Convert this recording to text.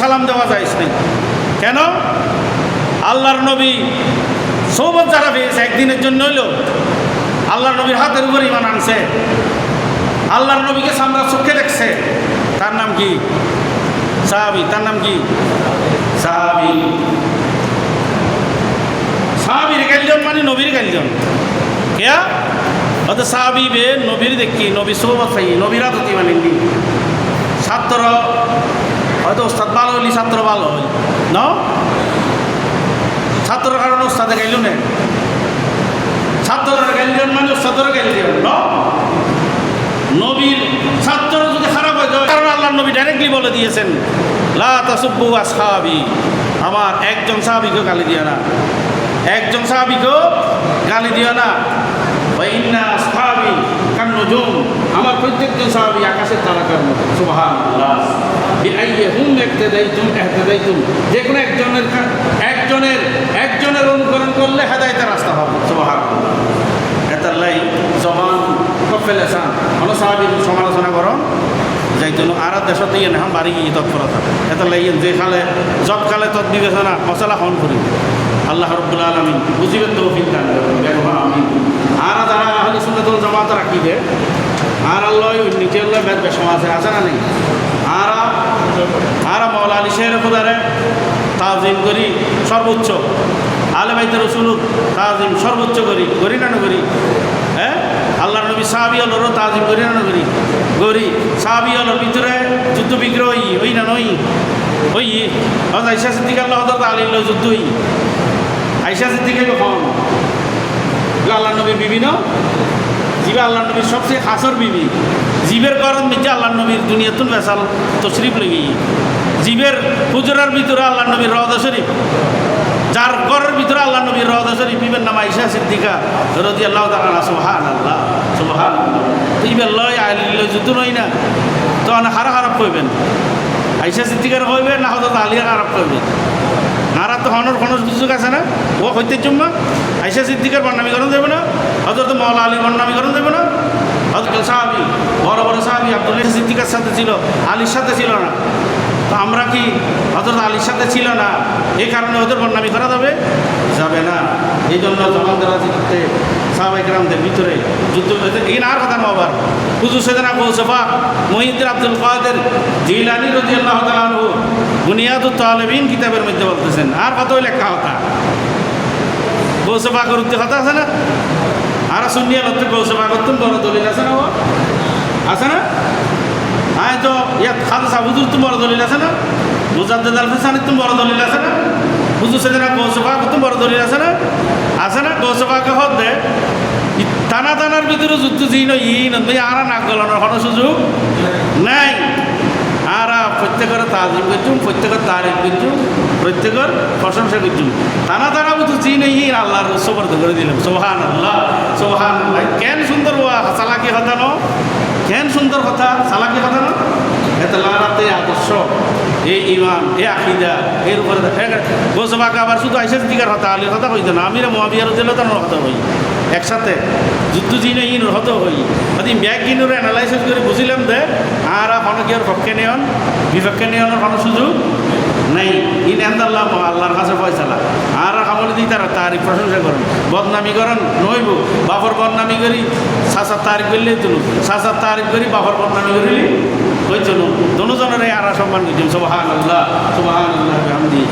সালাম দেওয়া যায় নাই। কেন? আল্লাহর নবী সৌবত যারা পেয়েছে একদিনের জন্য হইল আল্লাহর নবীর হাতের উপর ইমান আনছে, আল্লাহর নবীকে সামরা চোখে দেখছে। তার নাম কি? সাহাবী। তার নাম কি? সাহাবী। সাহাবীর গাইলজন মানে নবীর গাইলজন কেয়া অত সাহাবী বে নবীর দেখি নবী সৌবত পাই নবীর আদতি মানেননি। ছাত্র হয়তো ওস্তাদ ভালো হইলি ছাত্র ভালো হইল ন, ছাত্রের কারণে ওস্তাদে গাইল না, ছাত্ররা গাইলজন মানে ওস্তাদরা গাইলজন ন। নবীর ছাত্র যদি খারাপ হয় কারণ আল্লাহ নবী ডাইরেক্টলি বলে দিয়েছেন লা তাসুব্বু আসহাবি, আমার একজন সাহাবীকেও গালি দিও না, একজন সাহাবীকেও গালি দিও না। ওয়া ইন্না আসহাবি কান্নুজুম, আমার প্রত্যেকজন সাহাবী আকাশের তারকার মতো। সুবহানাল্লাহ। বিআইয়িহুম ইক্তাদাইতুম ইহতাদাইতুম, যে কোনো একজনের অনুকরণ করলে হেদায়েতের রাস্তা হবে। সুবহানাল্লাহ। এতাল্লাই জবান কফেল এসান হলো সাহাবীর সমালোচনা করো যাইতো আর দেশতে ইয়ে এখন বাড়ি গিয়ে তৎপরতা এতাল্লাই যে খালে যত খালে তৎ বিবেচনা মশলা হন করি আল্লাহ রাব্বুল আলামিন বুঝিবেন তৌফিক দান করুন। আমিন। আর যারা আহলে সুন্নাতুল জামাত রাখি দে আর আল্লাহ নিচে আল্লাহ সমাজ আছে না নেই, আর মৌলা আলী শের খুদারে তাজিম করি সর্বোচ্চ, আলে বাইতে রসুল তাজিম সর্বোচ্চ করি না না করি। হ্যাঁ, আল্লাহ নবী সাহাবী হলোরও তাজিম করি না না করি সাহাবী হলোর ভিতরে যুদ্ধ বিগ্রহ ওই না নই ওই আইসা সিদ্দিক আল্লাহ হজরত আলীর যুদ্ধ আইসা সিদ্দিকে কখন আল্লাহ নবীর বিবি ন, জিবে আল্লাহ নবীর সবচেয়ে খাসর বিবি, জীবের গরম মির্জা আল্লাহ নবীর দুনিয়াতুন বেসাল তশরিফ লেগে জীবের হুজরার ভিতরে আল্লাহ নবীর রওজা শরীফ, যার ঘরের ভিতরে আল্লাহ নবীর রওজা শরীফ বিবের নাম আয়েশা সিদ্দিকা রাদিয়াল্লাহু তাআলা। সুবহানাল্লাহ সুবহানাল্লাহ। ইবের লয় আইল যুদ্ধ নই না তো হারাপ কইবেন, আয়েশা সিদ্দিকার কইবেন না হযরত আলী হারাপ কইবেন। আর তো হনর কোনো সুযোগ আছে না, ও হইতে জুম্মা আয়েশা সিদ্দিকার বর্ণামীকরণ দেবে না, হযরত মাওলা আলীর বর্ণামীকরণ দেবে না। হযরত সাহাবী বড় বড় সাহাবী আব্দুল্লাহ সিদ্দিকার সাথে ছিল, আলীর সাথে ছিল না, তো আমরা কি হযরত আলীর সাথে ছিল না এই কারণে ওদের বর্ণামী করা যাবে না। এই জন্য জমানদারাজি করতে সাহাবায়ে কেরামদের ভিতরে যুদ্ধ হয়েছে। এই আর কথা না আবার হুজুর সাইয়েদনা গৌসেফা মুহিউদ্দিন আব্দুল কাদের জিলানী রাদিয়াল্লাহু তাআলা আনহু বুনিয়াদুত তালিবিন কিতাবের মধ্যে বলতেছেন আর কত লেখা কথা গৌসেফা করতে কথা আছে না, আর সুন্নিয়া লতে গৌসেফা করতেন বড় দলিল আছে না, আছে না? হ্যাঁ, তো ইয়াত খালসা সাহুজুর তুমি বড় দলিল আছে না, মুজাদ্দিদ আল ফিসানি তুমি বড় দলিল আছে না, হুজুর সাইয়েদনা গৌসেফা তুমি বড় দলিল আছে না, আছে না? গৌসেফাকে হদ দে টানার ভিতরে যুদ্ধ জিন আর নাক গলানোর কোনো সুযোগ নাই। আর প্রত্যেকের তাজিম করছুম, প্রত্যেকের তারিফ করছুম, প্রত্যেকের প্রশংসা করছুম। টানা বুঝু জিন আল্লাহর উৎসবর্ধ করে দিলাম। সুবহানাল্লাহ সুবহানাল্লাহ। কেন সুন্দর চালাকি কথা ন, কেন সুন্দর কথা চালাকি কথা ন, এত লারাতে আদর্শ এই ইমান এই আকিদা এর উপরে গোসবাকে আবার শুধু আইসা দিকার কথা আলীর কথা হইতো না, আমিরা মুআবিয়ার রাদিয়াল্লাহু কথা হই একসাথে যুদ্ধ জিনে ইনুর হতো হই যদি ব্যাগ ইনুর অ্যানালাইসিস করে বুঝিলাম দে আর অনেকের পক্ষে নেওয়ান বিপক্ষে নেওয়ানোর কোনো সুযোগ নাই। ইন আল্লাহ আল্লাহর কাছে ফয়সালা আর আমলে দিই তারিফ প্রশংসা করেন, বদনামি করেন নইব বাপর বদনামি করি সাসার তারিফ করলে তুলু, সাসার তারিফ করি বাপর বদনামি করি ওই চলুন দুজনের আর সম্মান করছেন। সুবহানাল্লাহ সুবহানাল্লাহ বিহামদিহি।